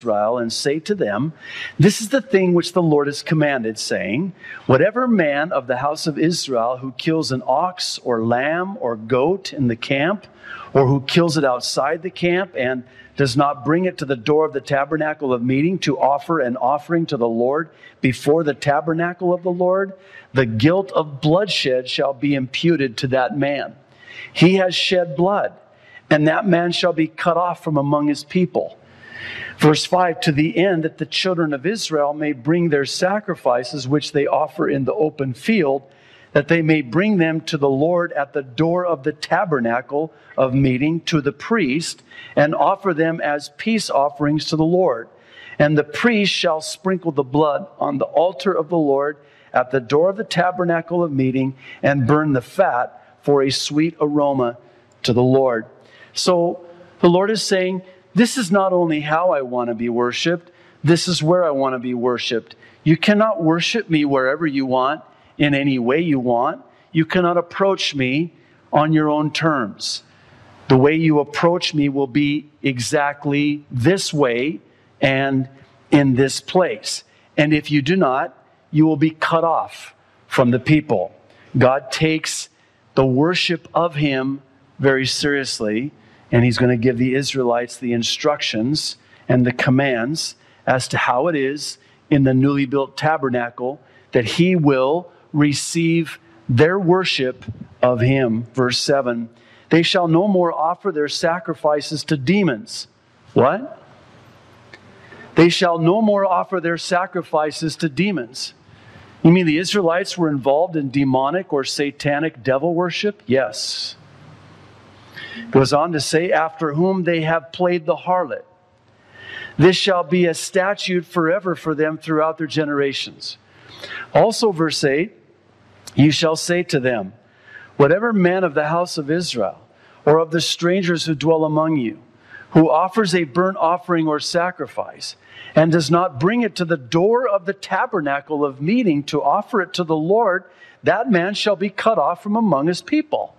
Israel and say to them, this is the thing which the Lord has commanded, saying, whatever man of the house of Israel who kills an ox or lamb or goat in the camp, or who kills it outside the camp and does not bring it to the door of the tabernacle of meeting to offer an offering to the Lord before the tabernacle of the Lord, the guilt of bloodshed shall be imputed to that man. He has shed blood, and that man shall be cut off from among his people. Verse 5, to the end that the children of Israel may bring their sacrifices which they offer in the open field, that they may bring them to the Lord at the door of the tabernacle of meeting to the priest, and offer them as peace offerings to the Lord. And the priest shall sprinkle the blood on the altar of the Lord at the door of the tabernacle of meeting, and burn the fat for a sweet aroma to the Lord. So the Lord is saying, this is not only how I want to be worshiped, this is where I want to be worshiped. You cannot worship me wherever you want, in any way you want. You cannot approach me on your own terms. The way you approach me will be exactly this way and in this place. And if you do not, you will be cut off from the people. God takes the worship of Him very seriously, and He's going to give the Israelites the instructions and the commands as to how it is in the newly built tabernacle that He will receive their worship of Him. Verse 7, they shall no more offer their sacrifices to demons. What? They shall no more offer their sacrifices to demons. You mean the Israelites were involved in demonic or satanic devil worship? Yes. Goes on to say, after whom they have played the harlot. This shall be a statute forever for them throughout their generations. Also, verse 8, you shall say to them, whatever man of the house of Israel, or of the strangers who dwell among you, who offers a burnt offering or sacrifice, and does not bring it to the door of the tabernacle of meeting to offer it to the Lord, that man shall be cut off from among his people.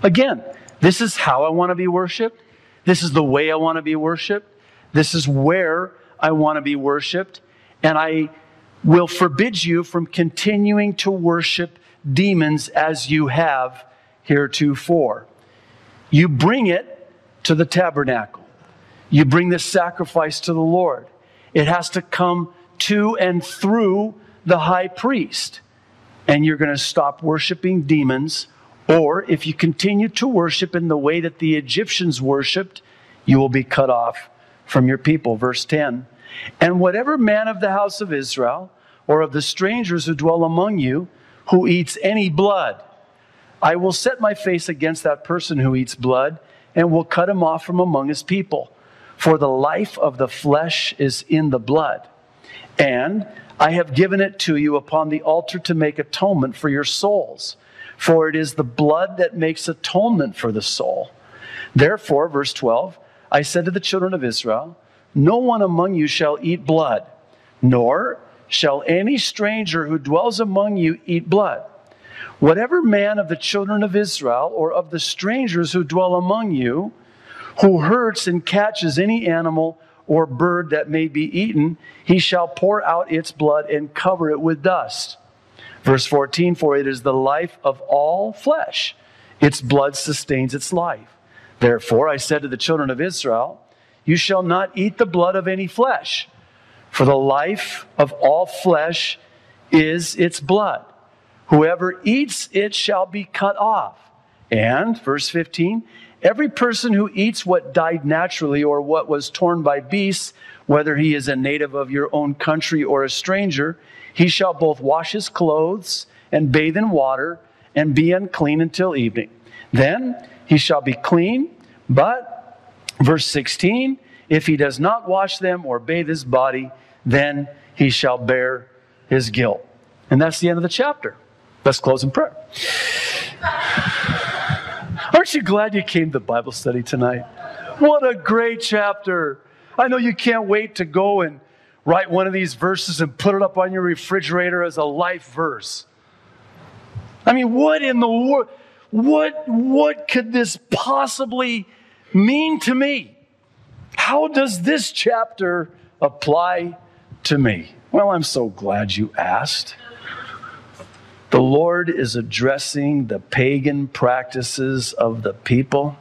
Again, this is how I want to be worshiped. This is the way I want to be worshiped. This is where I want to be worshiped. And I will forbid you from continuing to worship demons as you have heretofore. You bring it to the tabernacle. You bring the sacrifice to the Lord. It has to come to and through the high priest. And you're going to stop worshiping demons. Or if you continue to worship in the way that the Egyptians worshipped, you will be cut off from your people. Verse 10, and whatever man of the house of Israel, or of the strangers who dwell among you, who eats any blood, I will set my face against that person who eats blood, and will cut him off from among his people. For the life of the flesh is in the blood. And I have given it to you upon the altar to make atonement for your souls. For it is the blood that makes atonement for the soul. Therefore, verse 12, I said to the children of Israel, no one among you shall eat blood, nor shall any stranger who dwells among you eat blood. Whatever man of the children of Israel, or of the strangers who dwell among you, who hurts and catches any animal or bird that may be eaten, he shall pour out its blood and cover it with dust. Verse 14, for it is the life of all flesh. Its blood sustains its life. Therefore, I said to the children of Israel, you shall not eat the blood of any flesh, for the life of all flesh is its blood. Whoever eats it shall be cut off. And, verse 15, every person who eats what died naturally or what was torn by beasts, whether he is a native of your own country or a stranger, he shall both wash his clothes and bathe in water and be unclean until evening. Then he shall be clean, but, verse 16, if he does not wash them or bathe his body, then he shall bear his guilt. And that's the end of the chapter. Let's close in prayer. Aren't you glad you came to Bible study tonight? What a great chapter. I know you can't wait to go and write one of these verses and put it up on your refrigerator as a life verse. I mean, what in the world? What could this possibly mean to me? How does this chapter apply to me? Well, I'm so glad you asked. The Lord is addressing the pagan practices of the people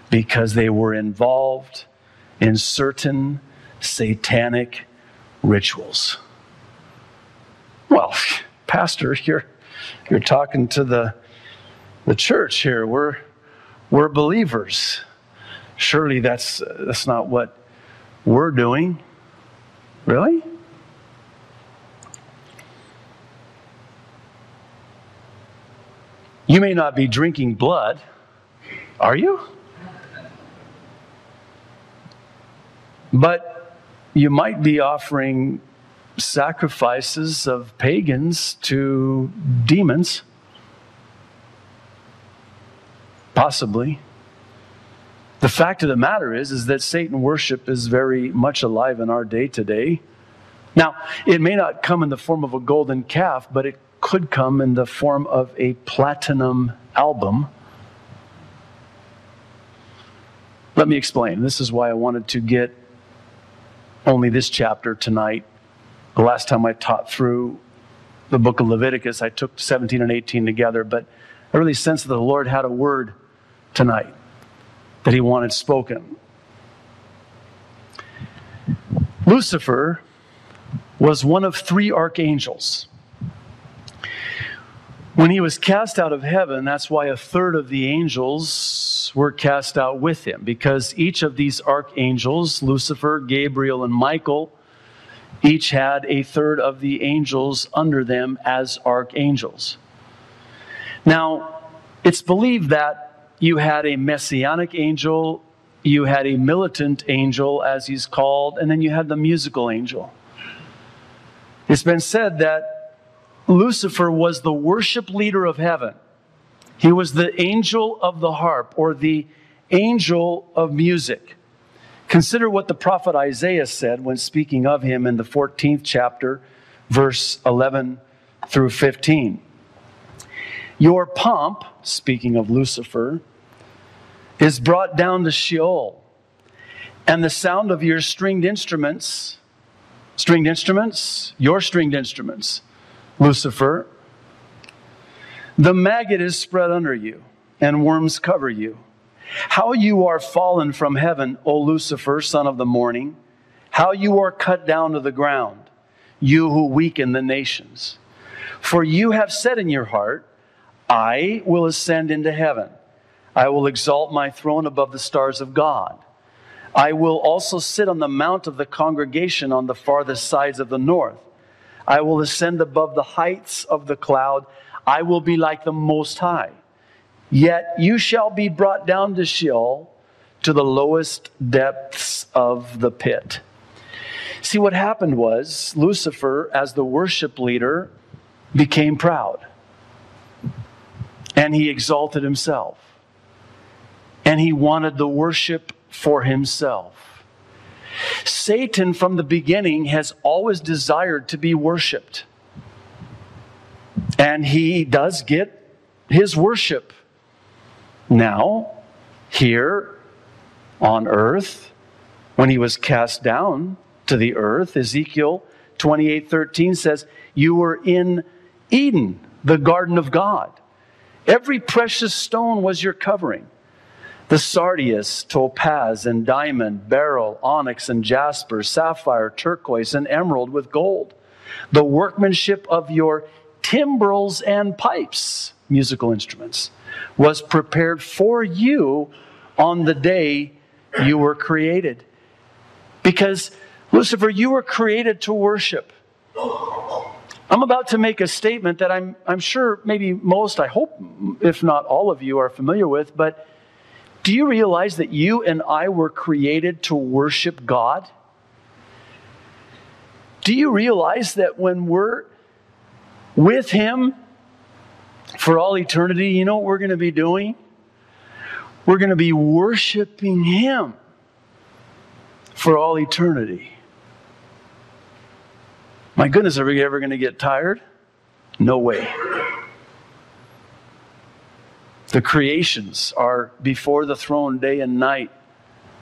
because they were involved in certain satanic rituals. Well, Pastor, you're talking to the church here. We're believers. Surely that's not what we're doing. Really? You may not be drinking blood, are you? But you might be offering sacrifices of pagans to demons. Possibly. The fact of the matter is that Satan worship is very much alive in our day today. Now, it may not come in the form of a golden calf, but it could come in the form of a platinum album. Let me explain. This is why I wanted to get only this chapter tonight. The last time I taught through the book of Leviticus, I took 17 and 18 together, but I really sensed that the Lord had a word tonight that He wanted spoken. Lucifer was one of 3 archangels. When he was cast out of heaven, that's why 1/3 of the angels were cast out with him, because each of these archangels, Lucifer, Gabriel, and Michael, each had 1/3 of the angels under them as archangels. Now, it's believed that you had a messianic angel, you had a militant angel, as he's called, and then you had the musical angel. It's been said that Lucifer was the worship leader of heaven. He was the angel of the harp, or the angel of music. Consider what the prophet Isaiah said when speaking of him in the 14th chapter, verse 11 through 15. Your pomp, speaking of Lucifer, is brought down to Sheol, and the sound of your stringed instruments, your stringed instruments, Lucifer, the maggot is spread under you, and worms cover you. How you are fallen from heaven, O Lucifer, son of the morning! How you are cut down to the ground, you who weaken the nations! For you have said in your heart, I will ascend into heaven. I will exalt my throne above the stars of God. I will also sit on the mount of the congregation on the farthest sides of the north. I will ascend above the heights of the cloud. I will be like the Most High. Yet you shall be brought down to Sheol, to the lowest depths of the pit. See, what happened was Lucifer, as the worship leader, became proud. And he exalted himself. And he wanted the worship for himself. Satan, from the beginning, has always desired to be worshipped. And he does get his worship. Now, here on earth, when he was cast down to the earth, Ezekiel 28:13 says, you were in Eden, the garden of God. Every precious stone was your covering. The sardius, topaz, and diamond, beryl, onyx, and jasper, sapphire, turquoise, and emerald with gold. The workmanship of your timbrels and pipes, musical instruments, was prepared for you on the day you were created. Because, Lucifer, you were created to worship. I'm about to make a statement that I'm sure maybe most, I hope, if not all of you are familiar with, but do you realize that you and I were created to worship God? Do you realize that when we're with Him for all eternity, you know what we're going to be doing? We're going to be worshiping Him for all eternity. My goodness, are we ever going to get tired? No way. The creations are before the throne day and night,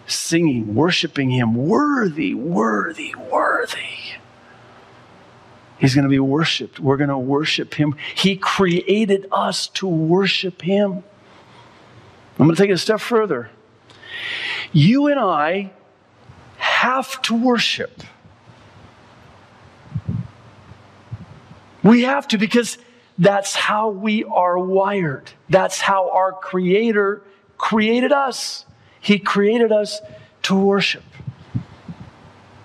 singing, worshiping Him. Worthy, worthy, worthy. He's going to be worshiped. We're going to worship Him. He created us to worship Him. I'm going to take it a step further. You and I have to worship. We have to, because that's how we are wired. That's how our Creator created us. He created us to worship.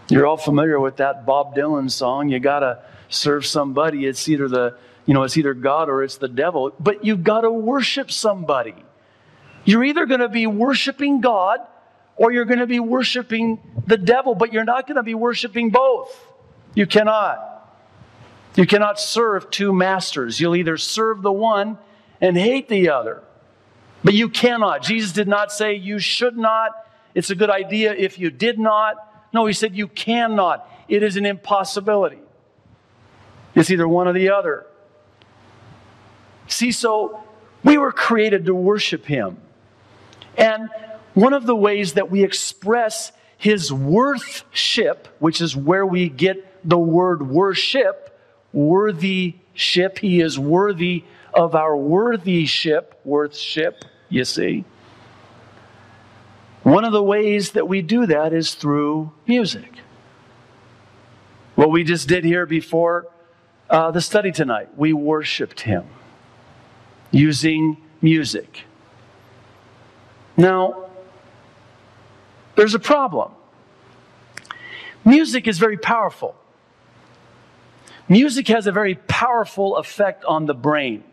You're all familiar with that Bob Dylan song. You got to serve somebody. It's either it's either God or it's the devil. But you've got to worship somebody. You're either going to be worshiping God or you're going to be worshiping the devil, but you're not going to be worshiping both. You cannot. You cannot serve two masters. You'll either serve the one and hate the other. But you cannot. Jesus did not say you should not. It's a good idea if you did not. No, He said you cannot. It is an impossibility. It's either one or the other. See, so we were created to worship Him. And one of the ways that we express His worthship, which is where we get the word worship, worthyship, He is worthy of our worthship, you see. One of the ways that we do that is through music. What we just did here before the study tonight, we worshiped Him using music. Now, there's a problem. Music is very powerful. Music has a very powerful effect on the brain.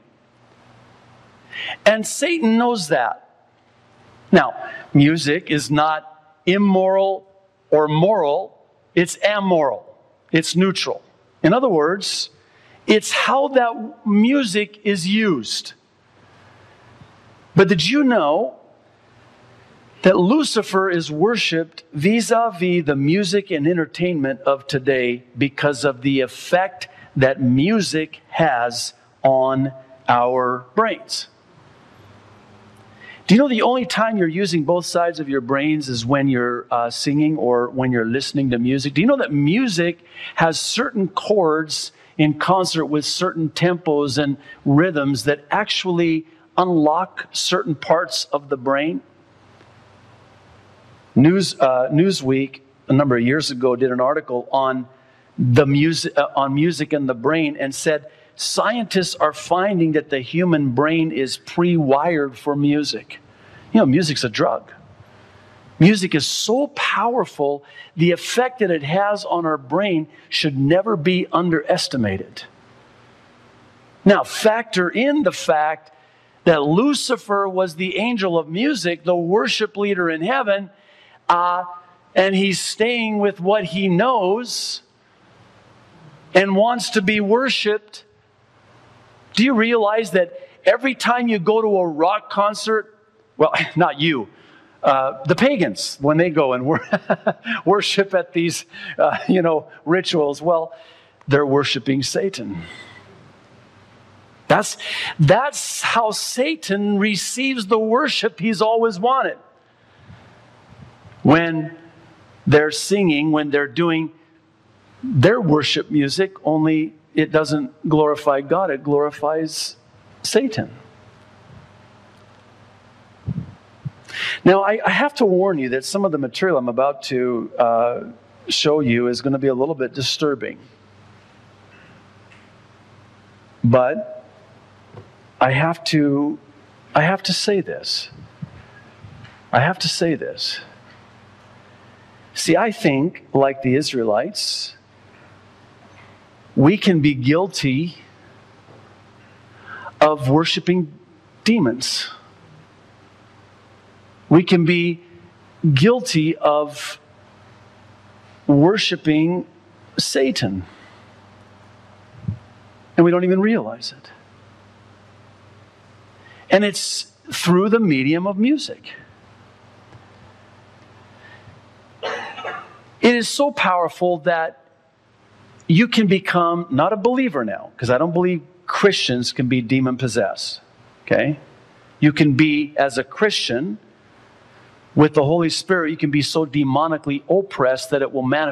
And Satan knows that. Now, music is not immoral or moral. It's amoral. It's neutral. In other words, it's how that music is used. But did you know that Lucifer is worshipped vis-a-vis the music and entertainment of today because of the effect that music has on our brains? Do you know the only time you're using both sides of your brains is when you're singing or when you're listening to music? Do you know that music has certain chords in concert with certain tempos and rhythms that actually unlock certain parts of the brain? Newsweek, a number of years ago, did an article on music and the brain, and said scientists are finding that the human brain is pre-wired for music. You know, music's a drug. Music is so powerful, the effect that it has on our brain should never be underestimated. Now, factor in the fact that Lucifer was the angel of music, the worship leader in heaven, and he's staying with what he knows and wants to be worshiped. Do you realize that every time you go to a rock concert, well, not you, the pagans, when they go and worship at these, rituals, well, they're worshiping Satan. That's how Satan receives the worship he's always wanted. When they're singing, when they're doing their worship music, only it doesn't glorify God, it glorifies Satan. Now, I have to warn you that some of the material I'm about to show you is going to be a little bit disturbing. But I have to say this. I have to say this. See, I think, like the Israelites, we can be guilty of worshiping demons. We can be guilty of worshiping Satan. And we don't even realize it. And it's through the medium of music. It is so powerful that you can become not a believer now, because I don't believe Christians can be demon-possessed. Okay? You can be, as a Christian, With the Holy Spirit, you can be so demonically oppressed that it will manifest